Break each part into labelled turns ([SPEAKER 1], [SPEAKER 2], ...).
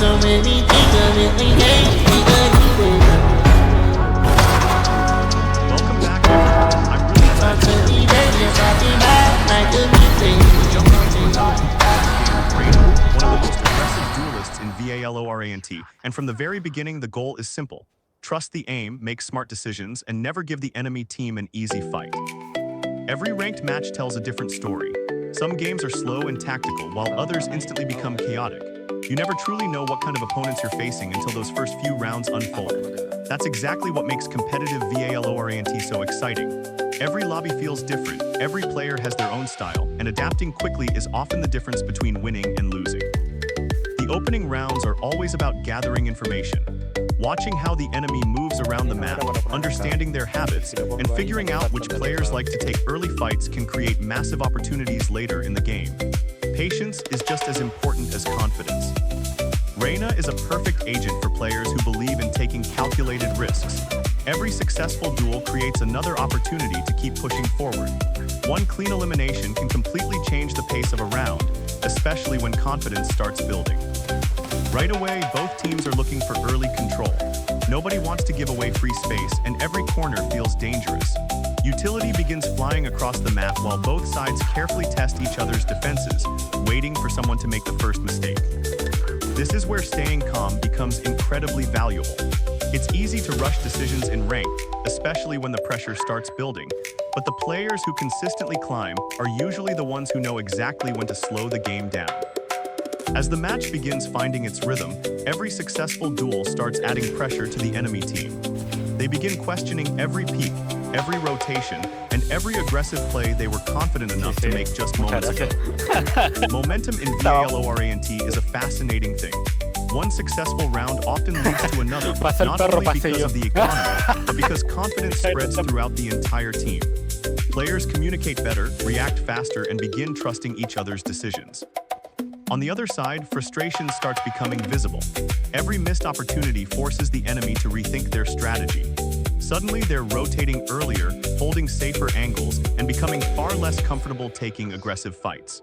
[SPEAKER 1] so many things I really hate.
[SPEAKER 2] Welcome back, everyone. I'm really glad
[SPEAKER 1] So many days I've been back like a
[SPEAKER 2] jump onto a topic. Raina, one of the most aggressive duelists in VALORANT, and from the very beginning, the goal is simple. Trust the aim, make smart decisions, and never give the enemy team an easy fight. Every ranked match tells a different story. Some games are slow and tactical, while others instantly become chaotic. You never truly know what kind of opponents you're facing until those first few rounds unfold. That's exactly what makes competitive VALORANT so exciting. Every lobby feels different, every player has their own style, and adapting quickly is often the difference between winning and losing. The opening rounds are always about gathering information, watching how the enemy moves around the map, understanding their habits, and figuring out which players like to take early fights can create massive opportunities later in the game. Patience is just as important as confidence. Raina is a perfect agent for players who believe in taking calculated risks. Every successful duel creates another opportunity to keep pushing forward. One clean elimination can completely change the pace of a round, especially when confidence starts building. Right away, both teams are looking for early control. Nobody wants to give away free space, and every corner feels dangerous. Utility begins flying across the map while both sides carefully test each other's defenses, waiting for someone to make the first mistake. This is where staying calm becomes incredibly valuable. It's easy to rush decisions in rank, especially when the pressure starts building, but the players who consistently climb are usually the ones who know exactly when to slow the game down. As the match begins finding its rhythm, every successful duel starts adding pressure to the enemy team. They begin questioning every peek, every rotation, and every aggressive play they were confident enough to make just moments ago. Momentum in VALORANT is a fascinating thing. One successful round often leads to another, not only because of the economy, but because confidence spreads throughout the entire team. Players communicate better, react faster, and begin trusting each other's decisions. On the other side, frustration starts becoming visible. Every missed opportunity forces the enemy to rethink their strategy. Suddenly, they're rotating earlier, holding safer angles, and becoming far less comfortable taking aggressive fights.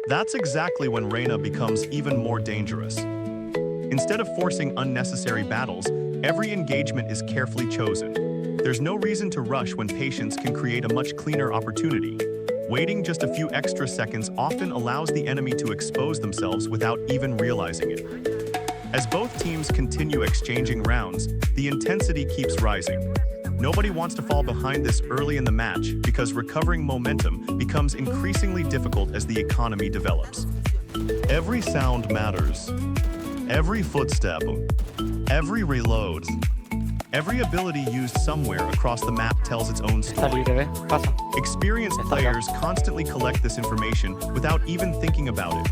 [SPEAKER 2] That's exactly when Raina becomes even more dangerous. Instead of forcing unnecessary battles, every engagement is carefully chosen. There's no reason to rush when patience can create a much cleaner opportunity. Waiting just a few extra seconds often allows the enemy to expose themselves without even realizing it. As both teams continue exchanging rounds, the intensity keeps rising. Nobody wants to fall behind this early in the match because recovering momentum becomes increasingly difficult as the economy develops. Every sound matters. Every footstep, every reload, every ability used somewhere across the map tells its own story. Experienced players constantly collect this information without even thinking about it.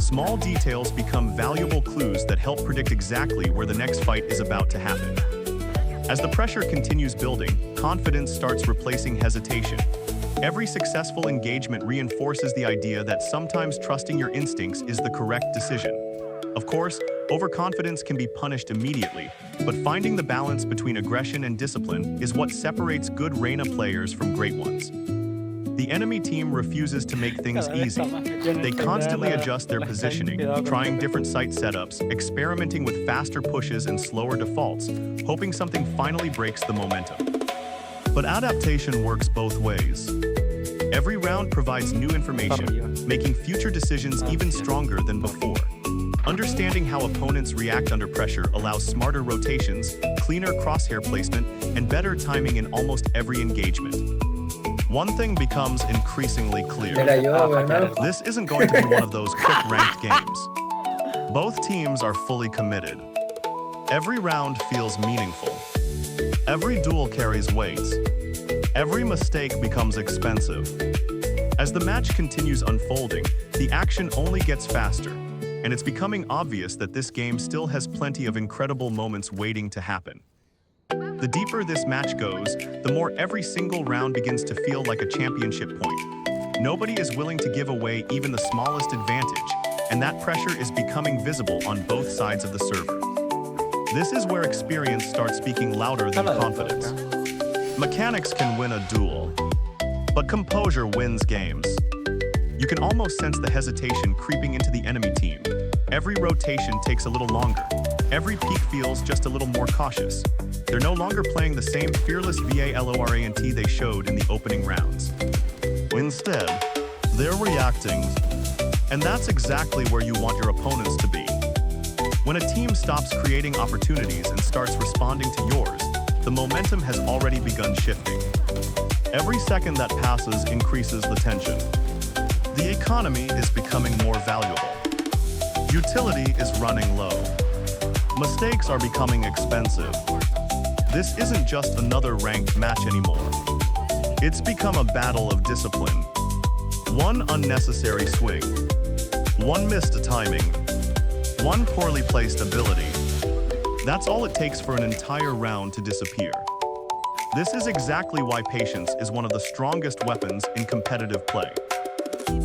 [SPEAKER 2] Small details become valuable clues that help predict exactly where the next fight is about to happen. As the pressure continues building, confidence starts replacing hesitation. Every successful engagement reinforces the idea that sometimes trusting your instincts is the correct decision. Of course, overconfidence can be punished immediately, but finding the balance between aggression and discipline is what separates good Raina players from great ones. The enemy team refuses to make things easy. They constantly adjust their positioning, trying different site setups, experimenting with faster pushes and slower defaults, hoping something finally breaks the momentum. But adaptation works both ways. Every round provides new information, making future decisions even stronger than before. Understanding how opponents react under pressure allows smarter rotations, cleaner crosshair placement, and better timing in almost every engagement. One thing becomes increasingly clear. This isn't going to be one of those quick ranked games. Both teams are fully committed. Every round feels meaningful. Every duel carries weight. Every mistake becomes expensive. As the match continues unfolding, the action only gets faster, and it's becoming obvious that this game still has plenty of incredible moments waiting to happen. The deeper this match goes, the more every single round begins to feel like a championship point. Nobody is willing to give away even the smallest advantage, and that pressure is becoming visible on both sides of the server. This is where experience starts speaking louder than confidence. Mechanics can win a duel, but composure wins games. You can almost sense the hesitation creeping into the enemy team. Every rotation takes a little longer. Every peek feels just a little more cautious. They're no longer playing the same fearless VALORANT they showed in the opening rounds. Instead, they're reacting. And that's exactly where you want your opponents to be. When a team stops creating opportunities and starts responding to yours, the momentum has already begun shifting. Every second that passes increases the tension. The economy is becoming more valuable. Utility is running low. Mistakes are becoming expensive. This isn't just another ranked match anymore. It's become a battle of discipline. One unnecessary swing, one missed timing, one poorly placed ability. That's all it takes for an entire round to disappear. This is exactly why patience is one of the strongest weapons in competitive play.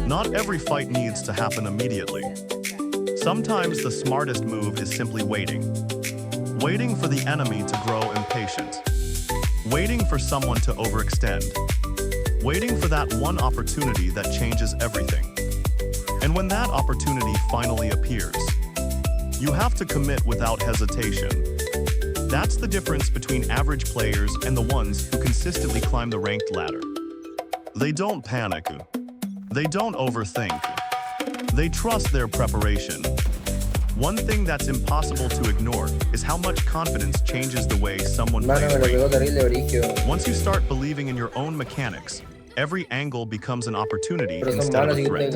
[SPEAKER 2] Not every fight needs to happen immediately. Sometimes the smartest move is simply waiting. Waiting for the enemy to grow impatient. Waiting for someone to overextend. Waiting for that one opportunity that changes everything. And when that opportunity finally appears, you have to commit without hesitation. That's the difference between average players and the ones who consistently climb the ranked ladder. They don't panic. They don't overthink. They trust their preparation. One thing that's impossible to ignore is how much confidence changes the way someone plays ranked. Once you start believing in your own mechanics, every angle becomes an opportunity instead of a threat.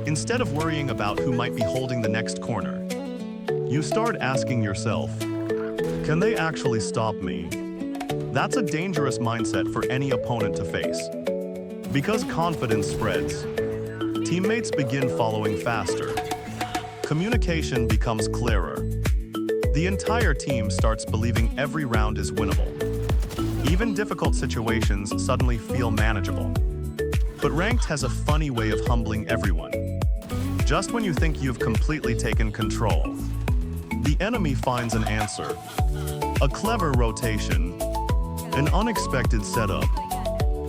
[SPEAKER 2] Instead of worrying about who might be holding the next corner, you start asking yourself, can they actually stop me? That's a dangerous mindset for any opponent to face. Because confidence spreads, teammates begin following faster. Communication becomes clearer. The entire team starts believing every round is winnable. Even difficult situations suddenly feel manageable. But ranked has a funny way of humbling everyone. Just when you think you've completely taken control, the enemy finds an answer. A clever rotation, an unexpected setup,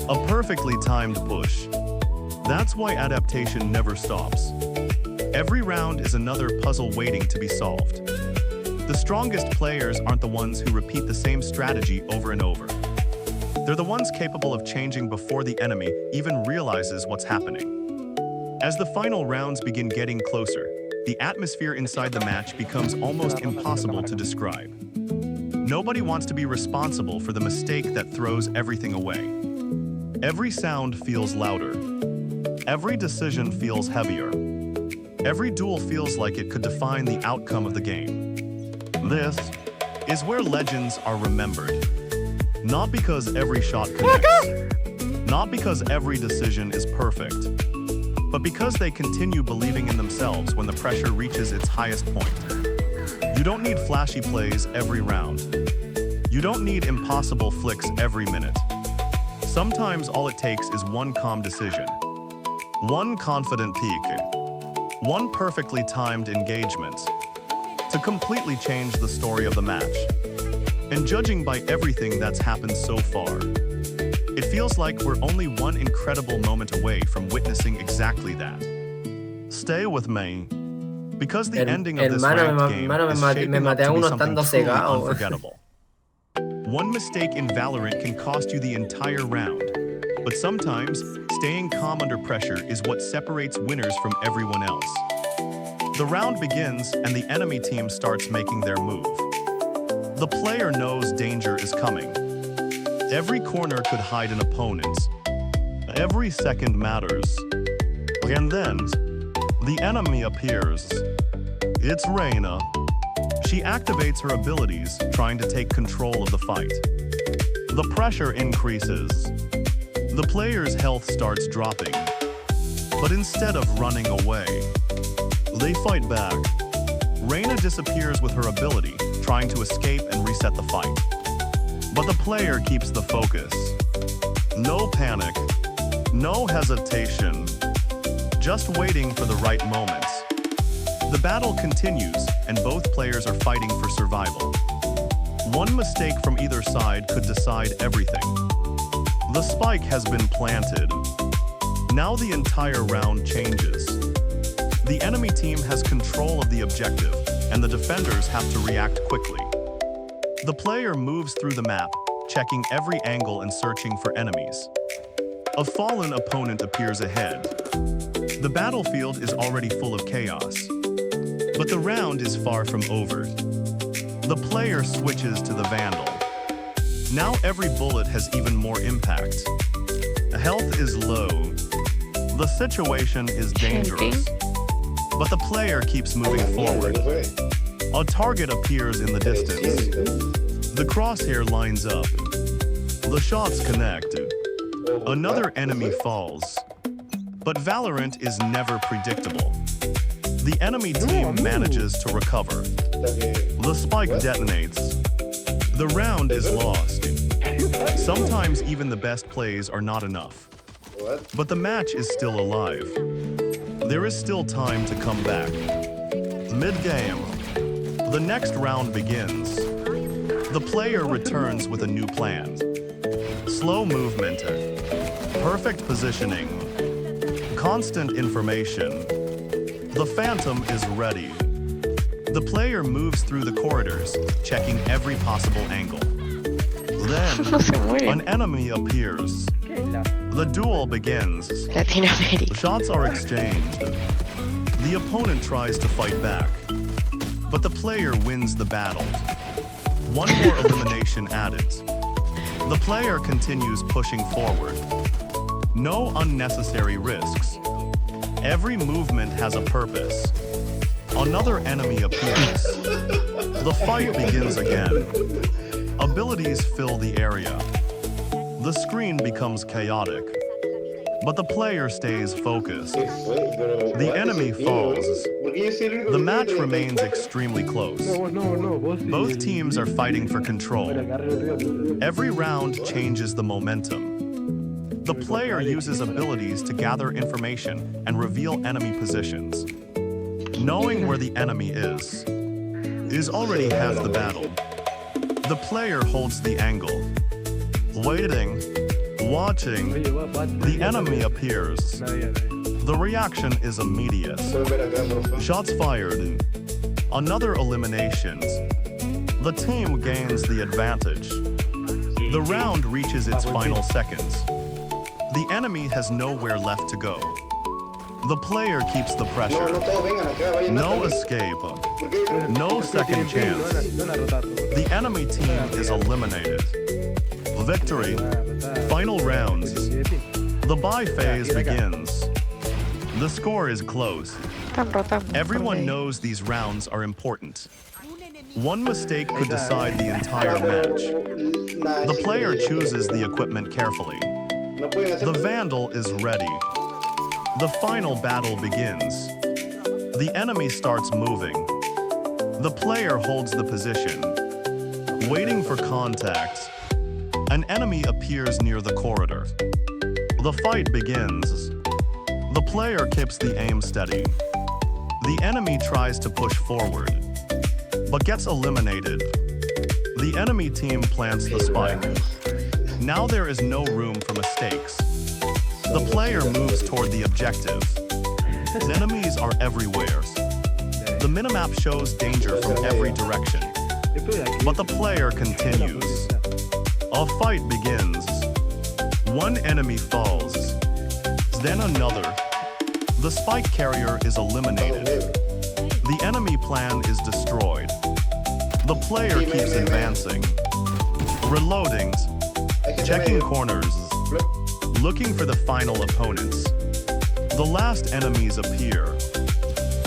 [SPEAKER 2] a perfectly timed push. That's why adaptation never stops. Every round is another puzzle waiting to be solved. The strongest players aren't the ones who repeat the same strategy over and over. They're the ones capable of changing before the enemy even realizes what's happening. As the final rounds begin getting closer, the atmosphere inside the match becomes almost impossible to describe. Nobody wants to be responsible for the mistake that throws everything away. Every sound feels louder. Every decision feels heavier. Every duel feels like it could define the outcome of the game. This is where legends are remembered. Not because every shot connects. Not because every decision is perfect. But because they continue believing in themselves when the pressure reaches its highest point. You don't need flashy plays every round. You don't need impossible flicks every minute. Sometimes all it takes is one calm decision. One confident peek. One perfectly timed engagement to completely change the story of the match. And judging by everything that's happened so far, it feels like we're only one incredible moment away from witnessing exactly that. Stay with me, because the ending of this ranked game is shaping up to be something truly unforgettable. One mistake in Valorant can cost you the entire round, but sometimes staying calm under pressure is what separates winners from everyone else. The round begins and the enemy team starts making their move. The player knows danger is coming. Every corner could hide an opponent. Every second matters. And then, the enemy appears. It's Reyna. She activates her abilities, trying to take control of the fight. The pressure increases. The player's health starts dropping. But instead of running away, they fight back. Reyna disappears with her ability, trying to escape and reset the fight. But the player keeps the focus. No panic, no hesitation, just waiting for the right moments. The battle continues, and both players are fighting for survival. One mistake from either side could decide everything. The spike has been planted. Now the entire round changes. The enemy team has control of the objective, and the defenders have to react quickly. The player moves through the map, checking every angle and searching for enemies. A fallen opponent appears ahead. The battlefield is already full of chaos. But the round is far from over. The player switches to the Vandal. Now every bullet has even more impact. Health is low. The situation is dangerous. But the player keeps moving forward. A target appears in the distance. The crosshair lines up. The shots connect. Another enemy falls. But Valorant is never predictable. The enemy team manages to recover. The spike detonates. The round is lost. Sometimes even the best plays are not enough. But the match is still alive. There is still time to come back. Mid-game, the next round begins. The player returns with a new plan. Slow movement, perfect positioning, constant information. The Phantom is ready. The player moves through the corridors, checking every possible angle. Then, an enemy appears. The duel begins. Shots are exchanged. The opponent tries to fight back, but the player wins the battle. One more elimination added. The player continues pushing forward. No unnecessary risks. Every movement has a purpose. Another enemy appears. The fight begins again. Abilities fill the area. The screen becomes chaotic, but the player stays focused. The enemy falls. The match remains extremely close. Both teams are fighting for control. Every round changes the momentum. The player uses abilities to gather information and reveal enemy positions. Knowing where the enemy is already has the battle. The player holds the angle. Waiting, watching, the enemy appears. The reaction is immediate. Shots fired. Another elimination. The team gains the advantage. The round reaches its final seconds. The enemy has nowhere left to go. The player keeps the pressure. No escape. No second chance. The enemy team is eliminated. Victory. Final rounds. The buy phase begins. The score is close. Everyone knows these rounds are important. One mistake could decide the entire match. The player chooses the equipment carefully. The Vandal is ready. The final battle begins. The enemy starts moving. The player holds the position. Waiting for contact. An enemy appears near the corridor. The fight begins. The player keeps the aim steady. The enemy tries to push forward, but gets eliminated. The enemy team plants the spike. Now there is no room for mistakes. The player moves toward the objective. Enemies are everywhere. The minimap shows danger from every direction. But the player continues. A fight begins. One enemy falls. Then another. The spike carrier is eliminated. The enemy plan is destroyed. The player keeps advancing. Reloading. Checking corners. Looking for the final opponents. The last enemies appear.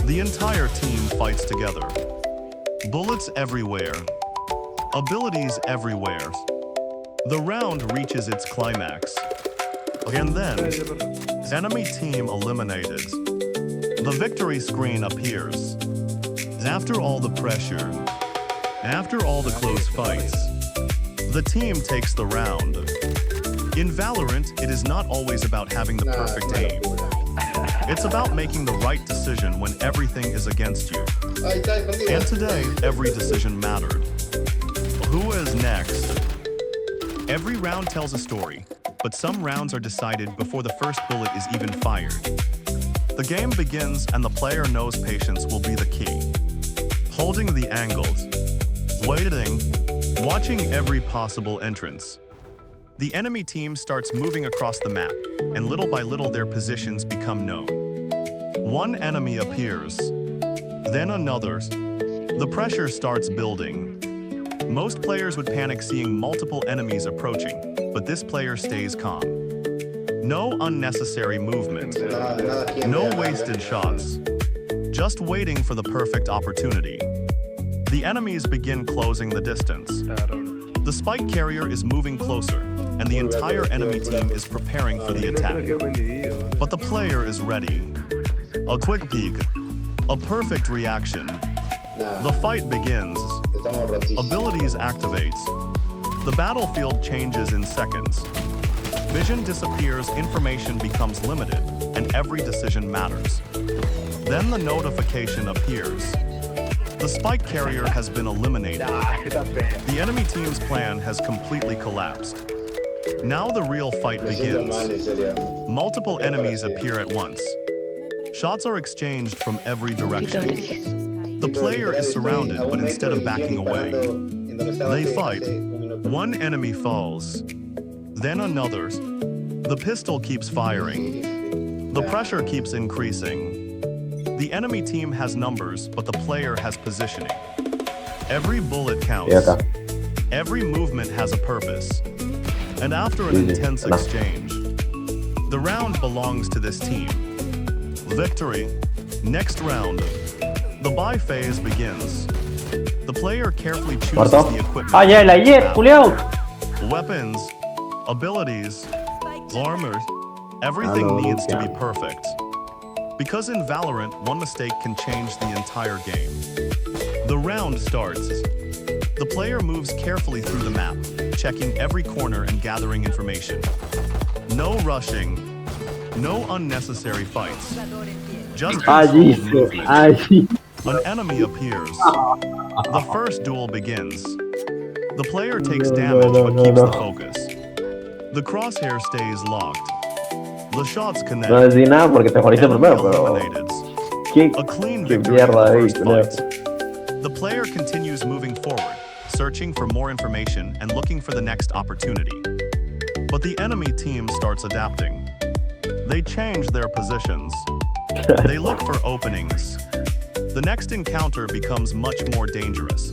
[SPEAKER 2] The entire team fights together. Bullets everywhere. Abilities everywhere. The round reaches its climax. And then, enemy team eliminated. The victory screen appears. After all the pressure, after all the close fights, the team takes the round. In Valorant, it is not always about having the perfect aim. It's about making the right decision when everything is against you. And today, every decision mattered. Who is next? Every round tells a story, but some rounds are decided before the first bullet is even fired. The game begins and the player knows patience will be the key. Holding the angles, waiting, watching every possible entrance. The enemy team starts moving across the map, and little by little their positions become known. One enemy appears, then another. The pressure starts building. Most players would panic seeing multiple enemies approaching, but this player stays calm. No unnecessary movement, no wasted shots, just waiting for the perfect opportunity. The enemies begin closing the distance. The spike carrier is moving closer, and the entire enemy team is preparing for the attack. But the player is ready. A quick peek, a perfect reaction. The fight begins. Abilities activate. The battlefield changes in seconds. Vision disappears, information becomes limited, and every decision matters. Then the notification appears. The spike carrier has been eliminated. The enemy team's plan has completely collapsed. Now the real fight begins. Multiple enemies appear at once. Shots are exchanged from every direction. The player is surrounded, but instead of backing away, they fight. One enemy falls, then another. The pistol keeps firing. The pressure keeps increasing. The enemy team has numbers, but the player has positioning. Every bullet counts. Every movement has a purpose. And after an intense exchange, the round belongs to this team. Victory. Next round. The buy phase begins. The player carefully chooses the equipment. Weapons, abilities, armor, everything needs to be perfect. Because in Valorant, one mistake can change the entire game. The round starts. The player moves carefully through the map, checking every corner and gathering information. No rushing, no unnecessary fights. Just controlled movement. An enemy appears. The first duel begins. The player takes damage but keeps the focus. The crosshair stays locked. The shots connect. Eliminated. A clean victory in the first fight. The player continues moving forward, searching for more information and looking for the next opportunity. But the enemy team starts adapting. They change their positions. They look for openings. The next encounter becomes much more dangerous.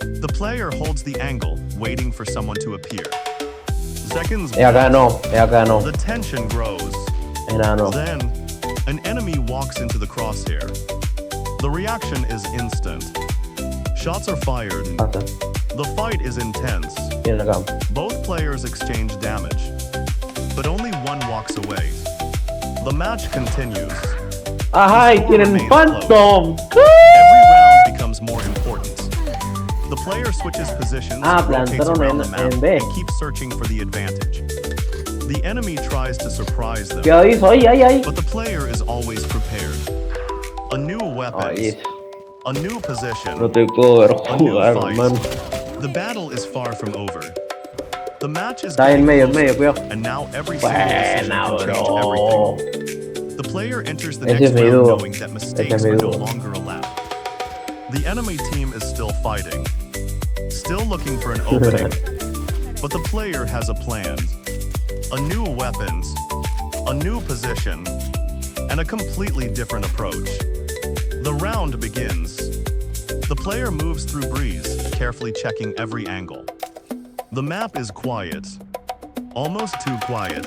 [SPEAKER 2] The player holds the angle, waiting for someone to appear. Seconds pass. The tension grows. Then, an enemy walks into the crosshair. The reaction is instant. Shots are fired. The fight is intense. Both players exchange damage, but only one walks away. The match continues. Every round becomes more important. The player switches positions, rotates around the map, and keeps searching for the advantage. The enemy tries to surprise them, but the player is always prepared. A new weapon, a new position, a new fight. The battle is far from over. The match is getting closer, and now every single decision can change everything. The player enters the next round knowing that mistakes are no longer allowed. The enemy team is still fighting, still looking for an opening, but the player has a plan. A new weapons, a new position, and a completely different approach. The round begins. The player moves through breeze, carefully checking every angle. The map is quiet, almost too quiet.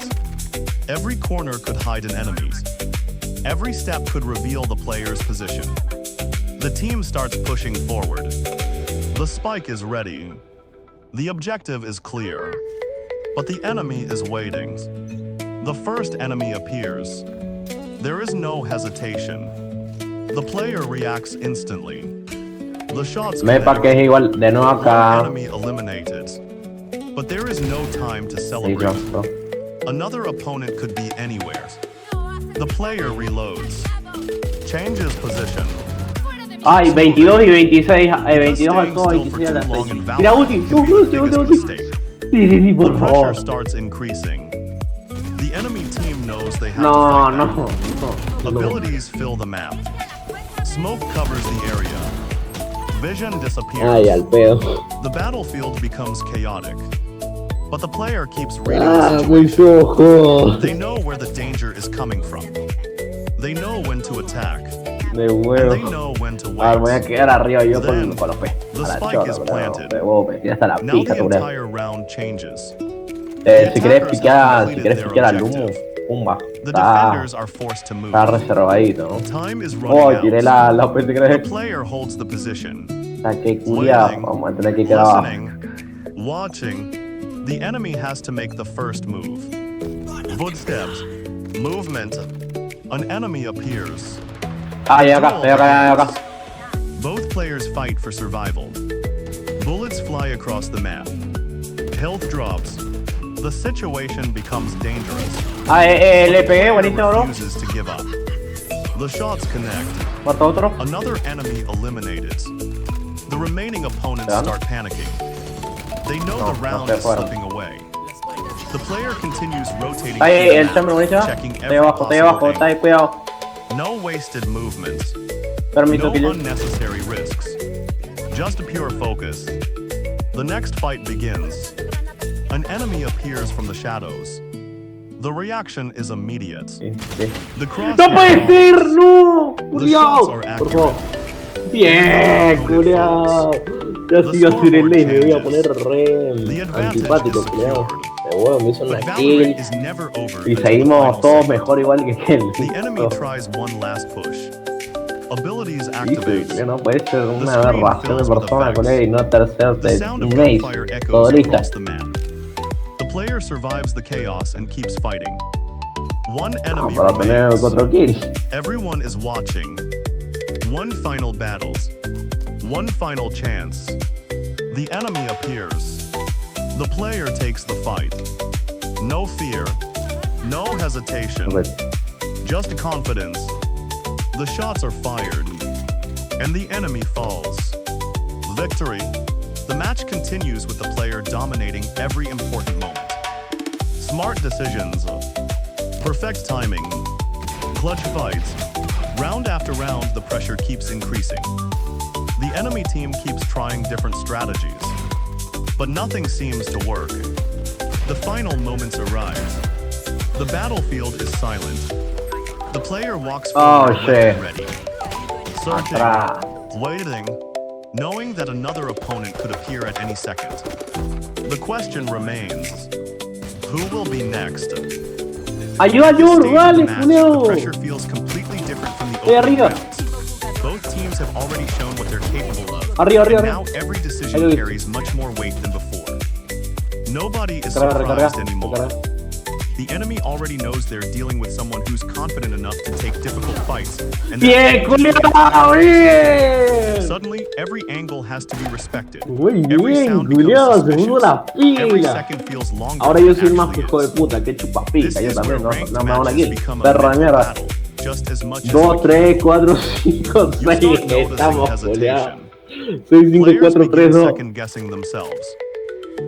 [SPEAKER 2] Every corner could hide an enemy. Every step could reveal the player's position. The team starts pushing forward. The spike is ready. The objective is clear. But the enemy is waiting. The first enemy appears. There is no hesitation. The player reacts instantly. The shots connect. One enemy eliminated. But there is no time to celebrate. Another opponent could be anywhere. The player reloads, changes position.
[SPEAKER 3] 22 y 26, 22 al todo, 26 a las 6. Mira, ulti, Sí, por
[SPEAKER 2] The
[SPEAKER 3] favor.
[SPEAKER 2] pressure starts increasing. The enemy team knows they have
[SPEAKER 3] No,
[SPEAKER 2] to fight back.
[SPEAKER 3] no.
[SPEAKER 2] Abilities fill the map. Smoke covers the area. Vision
[SPEAKER 3] Ay,
[SPEAKER 2] disappears.
[SPEAKER 3] al pedo.
[SPEAKER 2] The battlefield becomes chaotic. But the player keeps reading
[SPEAKER 3] Ah,
[SPEAKER 2] the
[SPEAKER 3] muy
[SPEAKER 2] situation.
[SPEAKER 3] flojo.
[SPEAKER 2] They know where the danger is coming from. They know when to attack.
[SPEAKER 3] De
[SPEAKER 2] And they
[SPEAKER 3] huevo.
[SPEAKER 2] know when to
[SPEAKER 3] A ver, voy a
[SPEAKER 2] wait.
[SPEAKER 3] quedar arriba yo
[SPEAKER 2] Then,
[SPEAKER 3] con los pies.
[SPEAKER 2] the
[SPEAKER 3] A la
[SPEAKER 2] spike
[SPEAKER 3] chorra,
[SPEAKER 2] is
[SPEAKER 3] bro.
[SPEAKER 2] planted.
[SPEAKER 3] De huevo, me hasta la
[SPEAKER 2] Now
[SPEAKER 3] pica,
[SPEAKER 2] the
[SPEAKER 3] seguro.
[SPEAKER 2] entire round changes.
[SPEAKER 3] Si quieres
[SPEAKER 2] attackers
[SPEAKER 3] picar,
[SPEAKER 2] have
[SPEAKER 3] si
[SPEAKER 2] completed
[SPEAKER 3] quieres
[SPEAKER 2] their
[SPEAKER 3] picar al humo,
[SPEAKER 2] objective.
[SPEAKER 3] pumba.
[SPEAKER 2] The
[SPEAKER 3] Está,
[SPEAKER 2] defenders are forced to move.
[SPEAKER 3] está reservadito, ¿no?
[SPEAKER 2] Time is
[SPEAKER 3] Oh,
[SPEAKER 2] running
[SPEAKER 3] tiré
[SPEAKER 2] out.
[SPEAKER 3] la PC,
[SPEAKER 2] The
[SPEAKER 3] ¿crees?
[SPEAKER 2] player holds the position.
[SPEAKER 3] Está que culiado.
[SPEAKER 2] Waiting,
[SPEAKER 3] Vamos a tener que quedar abajo.
[SPEAKER 2] listening, watching. The enemy has to make the first move. Footsteps, movement. An enemy appears.
[SPEAKER 3] Ah, ya acá, ya acá, ya acá.
[SPEAKER 2] Both players fight for survival. Bullets fly across the map. Health drops. The situation becomes dangerous.
[SPEAKER 3] Ah, le
[SPEAKER 2] The
[SPEAKER 3] pegué,
[SPEAKER 2] player
[SPEAKER 3] buenísimo, bro.
[SPEAKER 2] refuses to give up. The shots connect.
[SPEAKER 3] Mata otro.
[SPEAKER 2] Another enemy eliminated. The remaining opponents
[SPEAKER 3] Done.
[SPEAKER 2] start panicking. They know
[SPEAKER 3] No,
[SPEAKER 2] the round
[SPEAKER 3] no se
[SPEAKER 2] is
[SPEAKER 3] fueron.
[SPEAKER 2] slipping away. The player continues rotating
[SPEAKER 3] Ahí,
[SPEAKER 2] through
[SPEAKER 3] el
[SPEAKER 2] the
[SPEAKER 3] chambre,
[SPEAKER 2] map,
[SPEAKER 3] buenísimo.
[SPEAKER 2] checking
[SPEAKER 3] Está
[SPEAKER 2] every
[SPEAKER 3] ahí abajo, está ahí
[SPEAKER 2] possible
[SPEAKER 3] abajo, está ahí,
[SPEAKER 2] angle.
[SPEAKER 3] cuidado.
[SPEAKER 2] No wasted movements.
[SPEAKER 3] Permiso,
[SPEAKER 2] No
[SPEAKER 3] kill.
[SPEAKER 2] unnecessary risks. Just pure focus. The next fight begins. An enemy appears from the shadows. The reaction is immediate.
[SPEAKER 3] Sí, sí.
[SPEAKER 2] The cross
[SPEAKER 3] ¡No puede ser! ¡No!
[SPEAKER 2] The
[SPEAKER 3] ¡Culiao!
[SPEAKER 2] shots are
[SPEAKER 3] Por favor.
[SPEAKER 2] accurate.
[SPEAKER 3] Bien, culiao. Ya
[SPEAKER 2] The
[SPEAKER 3] sí iba a ser el
[SPEAKER 2] scoreboard
[SPEAKER 3] ley, me voy a
[SPEAKER 2] changes.
[SPEAKER 3] poner
[SPEAKER 2] The
[SPEAKER 3] re
[SPEAKER 2] advantage
[SPEAKER 3] antipático,
[SPEAKER 2] is
[SPEAKER 3] culiao.
[SPEAKER 2] secured.
[SPEAKER 3] De huevo, me hizo una
[SPEAKER 2] But
[SPEAKER 3] kill.
[SPEAKER 2] Valorant is never over
[SPEAKER 3] Y
[SPEAKER 2] until the
[SPEAKER 3] seguimos
[SPEAKER 2] final
[SPEAKER 3] todos
[SPEAKER 2] segment.
[SPEAKER 3] mejor igual que él.
[SPEAKER 2] The enemy tries one last push. Abilities
[SPEAKER 3] Sí,
[SPEAKER 2] activate.
[SPEAKER 3] no puede ser una
[SPEAKER 2] The screen
[SPEAKER 3] aberración de
[SPEAKER 2] fills with
[SPEAKER 3] persona,
[SPEAKER 2] effects.
[SPEAKER 3] colega, y no tercer
[SPEAKER 2] The
[SPEAKER 3] de
[SPEAKER 2] sound of
[SPEAKER 3] Mace,
[SPEAKER 2] gunfire echoes
[SPEAKER 3] futbolista.
[SPEAKER 2] across the map. The player survives the chaos and keeps fighting. One enemy
[SPEAKER 3] Para tener
[SPEAKER 2] remains.
[SPEAKER 3] 4 kills.
[SPEAKER 2] Everyone is watching. One final battle. One final chance. The enemy appears. The player takes the fight. No fear. No hesitation.
[SPEAKER 3] Ok.
[SPEAKER 2] Just confidence. The shots are fired. And the enemy falls. Victory. The match continues with the player dominating every important moment. Smart decisions. Perfect timing. Clutch fights. Round after round, the pressure keeps increasing. The enemy team keeps trying different strategies. But nothing seems to work. The final moments arrive. The battlefield is silent. The player walks
[SPEAKER 3] Oh,
[SPEAKER 2] forward
[SPEAKER 3] shit.
[SPEAKER 2] and ready. Searching,
[SPEAKER 3] Atrás.
[SPEAKER 2] waiting, knowing that another opponent could appear at any second. The question remains, who will be next?
[SPEAKER 3] Ayuda,
[SPEAKER 2] At this
[SPEAKER 3] ayuda,
[SPEAKER 2] stage of the
[SPEAKER 3] vale,
[SPEAKER 2] match,
[SPEAKER 3] culeo.
[SPEAKER 2] the pressure feels completely different from the
[SPEAKER 3] Estoy
[SPEAKER 2] opening
[SPEAKER 3] arriba.
[SPEAKER 2] rounds. Both teams have already shown what they're capable of.
[SPEAKER 3] Arriba, arriba,
[SPEAKER 2] And
[SPEAKER 3] arriba.
[SPEAKER 2] now every
[SPEAKER 3] Ahí
[SPEAKER 2] decision
[SPEAKER 3] lo vi.
[SPEAKER 2] carries much more weight than before. Nobody is
[SPEAKER 3] Recarga, recarga,
[SPEAKER 2] surprised anymore.
[SPEAKER 3] recarga.
[SPEAKER 2] The enemy already knows they're dealing with someone who's confident enough to take difficult fights. And
[SPEAKER 3] Bien, culiao, bien.
[SPEAKER 2] suddenly, every angle has to be respected.
[SPEAKER 3] Muy
[SPEAKER 2] Every
[SPEAKER 3] bien,
[SPEAKER 2] sound
[SPEAKER 3] culiao,
[SPEAKER 2] becomes
[SPEAKER 3] se puso la
[SPEAKER 2] suspicious. Every
[SPEAKER 3] pila.
[SPEAKER 2] second feels longer
[SPEAKER 3] Ahora
[SPEAKER 2] than
[SPEAKER 3] yo
[SPEAKER 2] it
[SPEAKER 3] soy el más
[SPEAKER 2] actually
[SPEAKER 3] hijo de
[SPEAKER 2] is.
[SPEAKER 3] puta, que chupa
[SPEAKER 2] This
[SPEAKER 3] pica, yo
[SPEAKER 2] is where
[SPEAKER 3] también, no,
[SPEAKER 2] ranked
[SPEAKER 3] no me hago una
[SPEAKER 2] matches
[SPEAKER 3] kill.
[SPEAKER 2] become a
[SPEAKER 3] Perro de
[SPEAKER 2] mental
[SPEAKER 3] mierda.
[SPEAKER 2] battle, just as much as
[SPEAKER 3] 2, 3, 4, 5,
[SPEAKER 2] You
[SPEAKER 3] 6,
[SPEAKER 2] start noticing
[SPEAKER 3] estamos,
[SPEAKER 2] hesitation.
[SPEAKER 3] culiao. 6, 5,
[SPEAKER 2] Players
[SPEAKER 3] 4, 3,
[SPEAKER 2] begin
[SPEAKER 3] 2.
[SPEAKER 2] second guessing themselves.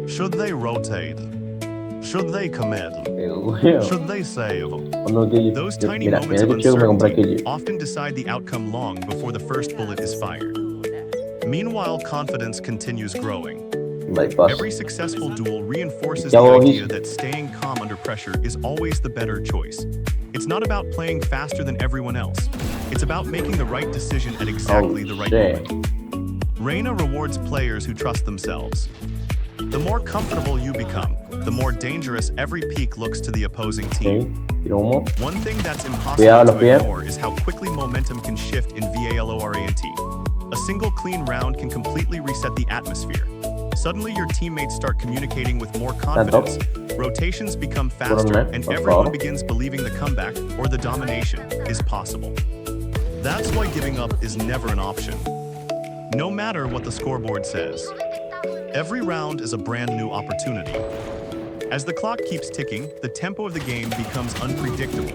[SPEAKER 2] Should they rotate? Should they commit? Should they save?
[SPEAKER 3] Cuando que
[SPEAKER 2] Those tiny
[SPEAKER 3] mira,
[SPEAKER 2] moments
[SPEAKER 3] mira
[SPEAKER 2] of
[SPEAKER 3] que chico me compré
[SPEAKER 2] uncertainty
[SPEAKER 3] aquello.
[SPEAKER 2] often decide the outcome long before the first bullet is fired. Meanwhile, confidence continues growing.
[SPEAKER 3] Bypass.
[SPEAKER 2] Every successful duel reinforces
[SPEAKER 3] Ya
[SPEAKER 2] the
[SPEAKER 3] vos
[SPEAKER 2] idea
[SPEAKER 3] viste.
[SPEAKER 2] that staying calm under pressure is always the better choice. It's not about playing faster than everyone else. It's about making the right decision at exactly the right
[SPEAKER 3] shit.
[SPEAKER 2] moment. Reina rewards players who trust themselves. The more comfortable you become, the more dangerous every peak looks to the opposing team.
[SPEAKER 3] Sí, tiro humo.
[SPEAKER 2] One thing that's impossible
[SPEAKER 3] Cuidado los
[SPEAKER 2] to
[SPEAKER 3] pies.
[SPEAKER 2] ignore is how quickly momentum can shift in VALORANT. A single clean round can completely reset the atmosphere. Suddenly your teammates start communicating with more confidence, rotations become faster, and everyone begins believing the comeback or the domination is possible. That's why giving up is never an option. No matter what the scoreboard says. Every round is a brand new opportunity. As the clock keeps ticking, the tempo of the game becomes unpredictable.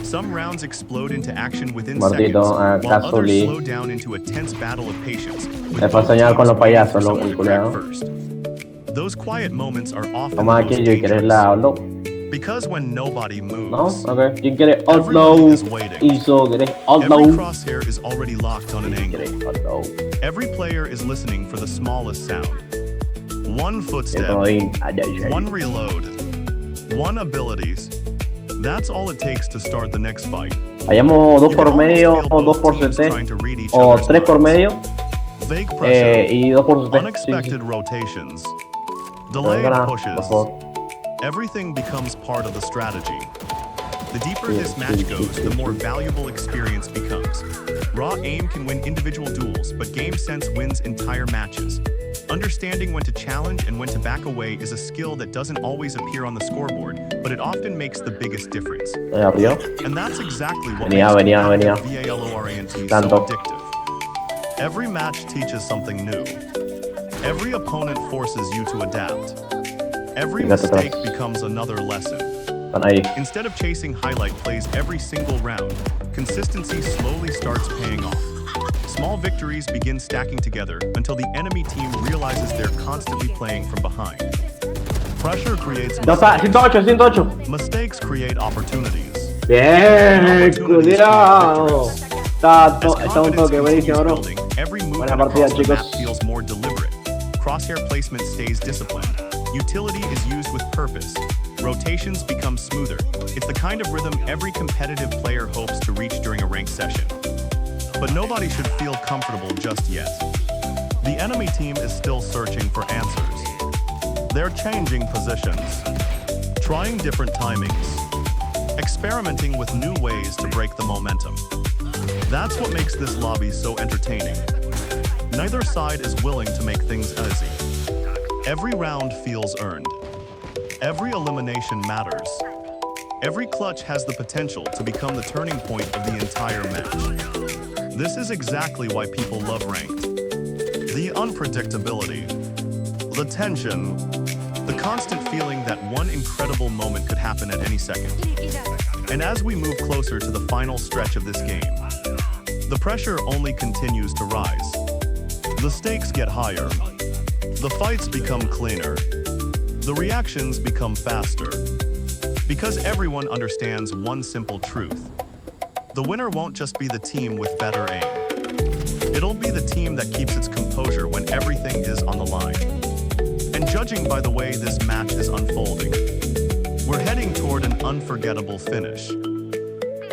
[SPEAKER 2] Some rounds explode into action within seconds, while others slow down into a tense battle of patience.
[SPEAKER 3] Le fue a soñar con los payasos, el culiao.
[SPEAKER 2] Those quiet moments are often
[SPEAKER 3] Vamos
[SPEAKER 2] the
[SPEAKER 3] aquí,
[SPEAKER 2] most
[SPEAKER 3] yo quieres
[SPEAKER 2] dangerous.
[SPEAKER 3] la loco.
[SPEAKER 2] Because when nobody
[SPEAKER 3] ¿No?
[SPEAKER 2] moves,
[SPEAKER 3] Ok. ¿Quién quiere
[SPEAKER 2] everybody
[SPEAKER 3] outlaw?
[SPEAKER 2] is waiting.
[SPEAKER 3] Iso, ¿quieres
[SPEAKER 2] Every
[SPEAKER 3] outlaw?
[SPEAKER 2] crosshair is already locked on an angle.
[SPEAKER 3] ¿Quieres outlaw?
[SPEAKER 2] Every player is listening for the smallest sound. One footstep,
[SPEAKER 3] Allá.
[SPEAKER 2] one reload, one abilities. That's all it takes to start the next fight.
[SPEAKER 3] Hayamos 2
[SPEAKER 2] You
[SPEAKER 3] por
[SPEAKER 2] can almost
[SPEAKER 3] medio,
[SPEAKER 2] feel
[SPEAKER 3] o 2
[SPEAKER 2] both
[SPEAKER 3] por
[SPEAKER 2] teams
[SPEAKER 3] CT,
[SPEAKER 2] trying to read each
[SPEAKER 3] o
[SPEAKER 2] other's
[SPEAKER 3] 3 por
[SPEAKER 2] minds.
[SPEAKER 3] medio,
[SPEAKER 2] Vague pressure,
[SPEAKER 3] y 2 por CT. Sí,
[SPEAKER 2] unexpected rotations,
[SPEAKER 3] sí.
[SPEAKER 2] delayed
[SPEAKER 3] Venga,
[SPEAKER 2] pushes.
[SPEAKER 3] por favor.
[SPEAKER 2] Everything becomes part of the strategy. The deeper this match goes, the more valuable experience becomes. Raw aim can win individual duels, but game sense wins entire matches. Understanding when to challenge and when to back away is a skill that doesn't always appear on the scoreboard, but it often makes the biggest difference.
[SPEAKER 3] Allá arriba.
[SPEAKER 2] And that's exactly what
[SPEAKER 3] Venía,
[SPEAKER 2] makes
[SPEAKER 3] venía.
[SPEAKER 2] VALORANT so
[SPEAKER 3] Tanto.
[SPEAKER 2] addictive. Every match teaches something new. Every opponent forces you to adapt. Every
[SPEAKER 3] Fíjate
[SPEAKER 2] mistake
[SPEAKER 3] atrás.
[SPEAKER 2] becomes another lesson.
[SPEAKER 3] Están ahí.
[SPEAKER 2] Instead of chasing highlight plays every single round, consistency slowly starts paying off. Small victories begin stacking together until the enemy team realizes they're constantly playing from behind. Pressure creates
[SPEAKER 3] Ya está,
[SPEAKER 2] mistakes.
[SPEAKER 3] 108.
[SPEAKER 2] Mistakes create opportunities.
[SPEAKER 3] Bien, cuidado. Está
[SPEAKER 2] As
[SPEAKER 3] un
[SPEAKER 2] confidence
[SPEAKER 3] toque, buenísimo,
[SPEAKER 2] continues
[SPEAKER 3] bro.
[SPEAKER 2] building, every
[SPEAKER 3] Buena
[SPEAKER 2] movement
[SPEAKER 3] partida,
[SPEAKER 2] across the map
[SPEAKER 3] chicos.
[SPEAKER 2] feels more deliberate. Crosshair placement stays disciplined. Utility is used with purpose. Rotations become smoother. It's the kind of rhythm every competitive player hopes to reach during a ranked session. But nobody should feel comfortable just yet. The enemy team is still searching for answers. They're changing positions, trying different timings, experimenting with new ways to break the momentum. That's what makes this lobby so entertaining. Neither side is willing to make things easy. Every round feels earned. Every elimination matters. Every clutch has the potential to become the turning point of the entire match. This is exactly why people love ranked. The unpredictability, the tension, the constant feeling that one incredible moment could happen at any second. And as we move closer to the final stretch of this game, the pressure only continues to rise. The stakes get higher. The fights become cleaner. The reactions become faster. Because everyone understands one simple truth. The winner won't just be the team with better aim. It'll be the team that keeps its composure when everything is on the line. And judging by the way this match is unfolding, we're heading toward an unforgettable finish.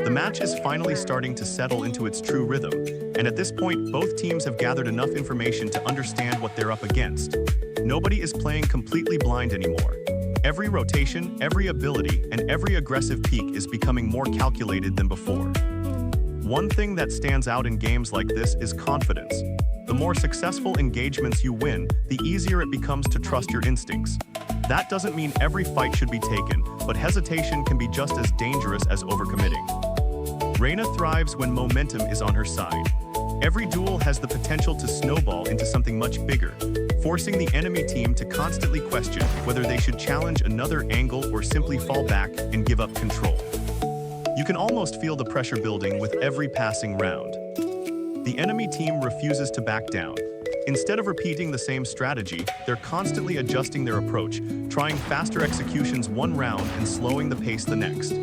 [SPEAKER 2] The match is finally starting to settle into its true rhythm, and at this point, both teams have gathered enough information to understand what they're up against. Nobody is playing completely blind anymore. Every rotation, every ability, and every aggressive peak is becoming more calculated than before. One thing that stands out in games like this is confidence. The more successful engagements you win, the easier it becomes to trust your instincts. That doesn't mean every fight should be taken, but hesitation can be just as dangerous as overcommitting. Reina thrives when momentum is on her side. Every duel has the potential to snowball into something much bigger, forcing the enemy team to constantly question whether they should challenge another angle or simply fall back and give up control. You can almost feel the pressure building with every passing round. The enemy team refuses to back down. Instead of repeating the same strategy, they're constantly adjusting their approach, trying faster executions one round and slowing the pace the next.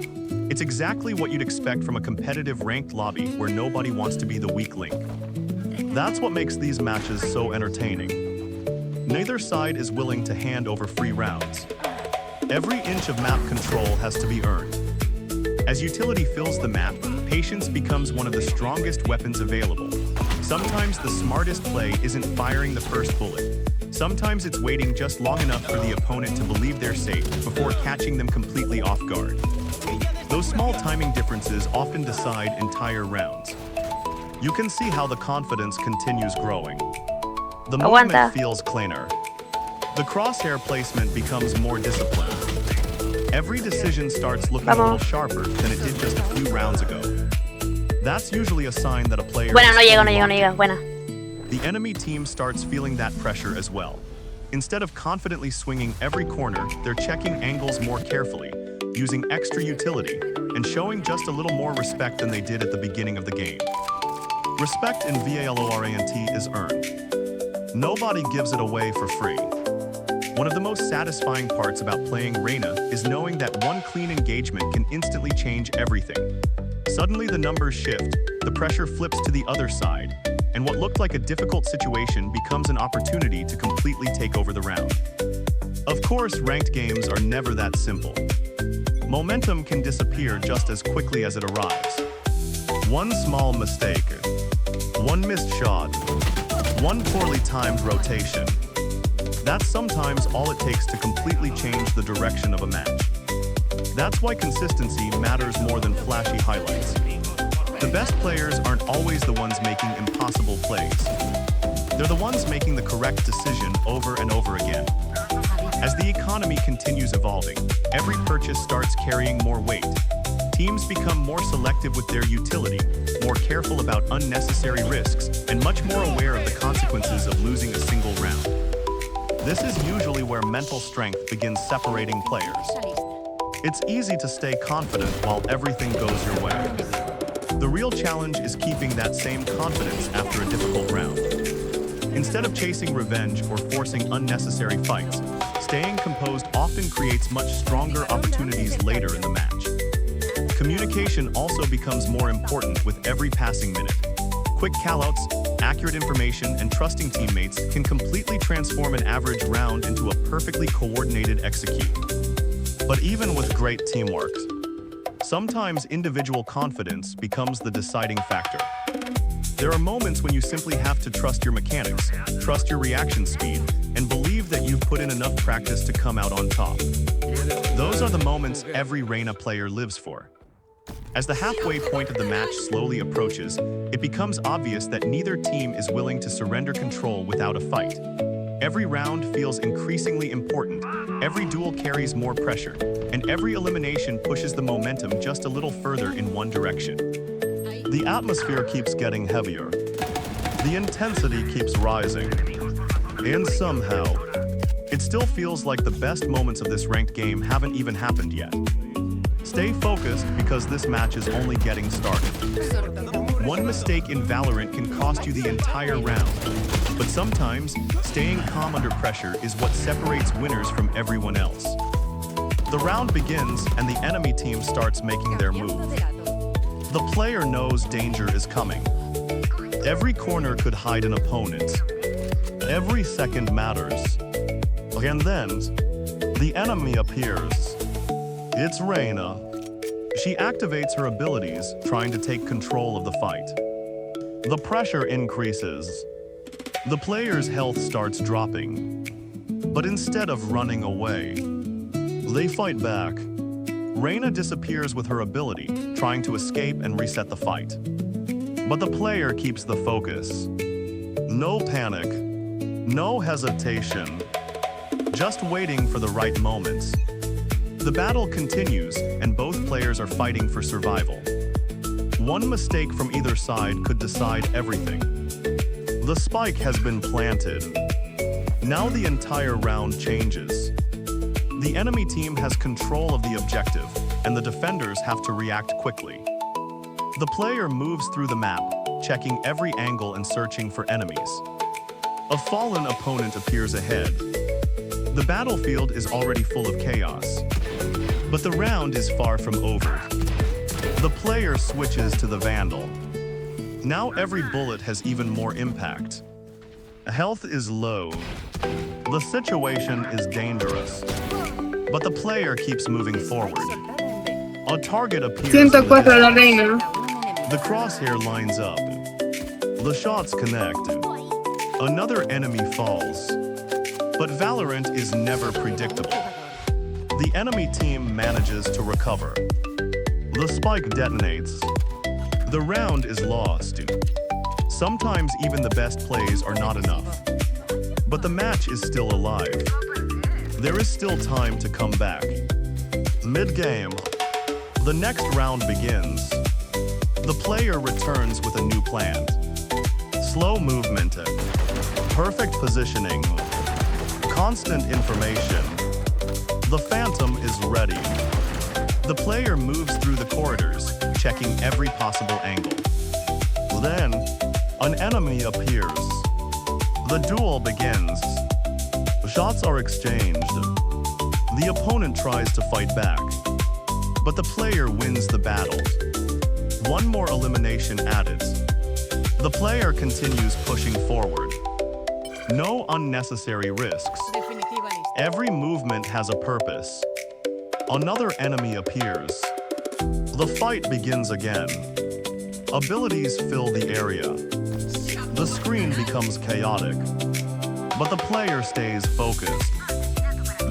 [SPEAKER 2] It's exactly what you'd expect from a competitive ranked lobby where nobody wants to be the weak link. That's what makes these matches so entertaining. Neither side is willing to hand over free rounds. Every inch of map control has to be earned. As utility fills the map, patience becomes one of the strongest weapons available. Sometimes the smartest play isn't firing the first bullet. Sometimes it's waiting just long enough for the opponent to believe they're safe before catching them completely off guard. Those small timing differences often decide entire rounds. You can see how the confidence continues growing. The movement feels cleaner. The crosshair placement becomes more disciplined. Every decision starts looking a little sharper than it did just a few rounds ago. That's usually a sign that a player
[SPEAKER 4] Buena, no
[SPEAKER 2] is
[SPEAKER 4] llego, no
[SPEAKER 2] fully
[SPEAKER 4] llego, no
[SPEAKER 2] locked in.
[SPEAKER 4] llego. Buena.
[SPEAKER 2] The enemy team starts feeling that pressure as well. Instead of confidently swinging every corner, they're checking angles more carefully, using extra utility, and showing just a little more respect than they did at the beginning of the game. Respect in VALORANT is earned. Nobody gives it away for free. One of the most satisfying parts about playing Reyna is knowing that one clean engagement can instantly change everything. Suddenly the numbers shift, the pressure flips to the other side, and what looked like a difficult situation becomes an opportunity to completely take over the round. Of course, ranked games are never that simple. Momentum can disappear just as quickly as it arrives. One small mistake, one missed shot, one poorly timed rotation. That's sometimes all it takes to completely change the direction of a match. That's why consistency matters more than flashy highlights. The best players aren't always the ones making impossible plays. They're the ones making the correct decision over and over again. As the economy continues evolving, every purchase starts carrying more weight. Teams become more selective with their utility, more careful about unnecessary risks, and much more aware of the consequences of losing a single round. This is usually where mental strength begins separating players. It's easy to stay confident while everything goes your way. The real challenge is keeping that same confidence after a difficult round. Instead of chasing revenge or forcing unnecessary fights, staying composed often creates much stronger opportunities later in the match. Communication also becomes more important with every passing minute. Quick callouts, accurate information, and trusting teammates can completely transform an average round into a perfectly coordinated execute. But even with great teamwork, sometimes individual confidence becomes the deciding factor. There are moments when you simply have to trust your mechanics, trust your reaction speed, and believe that you've put in enough practice to come out on top. Those are the moments every Reyna player lives for. As the halfway point of the match slowly approaches, it becomes obvious that neither team is willing to surrender control without a fight. Every round feels increasingly important, every duel carries more pressure, and every elimination pushes the momentum just a little further in one direction. The atmosphere keeps getting heavier. The intensity keeps rising. And somehow, it still feels like the best moments of this ranked game haven't even happened yet. Stay focused because this match is only getting started. One mistake in Valorant can cost you the entire round, but sometimes staying calm under pressure is what separates winners from everyone else. The round begins and the enemy team starts making their move. The player knows danger is coming. Every corner could hide an opponent. Every second matters. And then, the enemy appears. It's Reyna. She activates her abilities, trying to take control of the fight. The pressure increases. The player's health starts dropping. But instead of running away, they fight back. Reyna disappears with her ability, trying to escape and reset the fight. But the player keeps the focus. No panic, no hesitation, just waiting for the right moments. The battle continues, and both players are fighting for survival. One mistake from either side could decide everything. The spike has been planted. Now the entire round changes. The enemy team has control of the objective, and the defenders have to react quickly. The player moves through the map, checking every angle and searching for enemies. A fallen opponent appears ahead. The battlefield is already full of chaos. But the round is far from over. The player switches to the Vandal. Now every bullet has even more impact. Health is low. The situation is dangerous. But the player keeps moving forward. A target appears in the
[SPEAKER 4] 104 la
[SPEAKER 2] distance.
[SPEAKER 4] reina.
[SPEAKER 2] The crosshair lines up. The shots connect. Another enemy falls. But Valorant is never predictable. The enemy team manages to recover. The spike detonates. The round is lost. Sometimes even the best plays are not enough. But the match is still alive. There is still time to come back. Mid-game, the next round begins. The player returns with a new plan. Slow movement, perfect positioning, constant information. The Phantom is ready. The player moves through the corridors, checking every possible angle. Then, an enemy appears. The duel begins. Shots are exchanged. The opponent tries to fight back, but the player wins the battle. One more elimination added. The player continues pushing forward. No unnecessary risks. Every movement has a purpose. Another enemy appears. The fight begins again. Abilities fill the area. The screen becomes chaotic, but the player stays focused.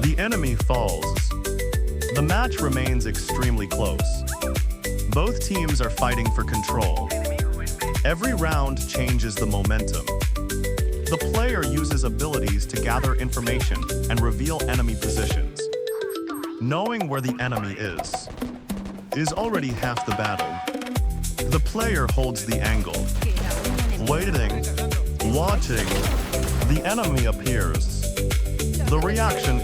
[SPEAKER 2] The enemy falls. The match remains extremely close. Both teams are fighting for control. Every round changes the momentum. The player uses abilities to gather information and reveal enemy positions. Knowing where the enemy is already half the battle. The player holds the angle. Waiting, watching, the enemy appears. The reaction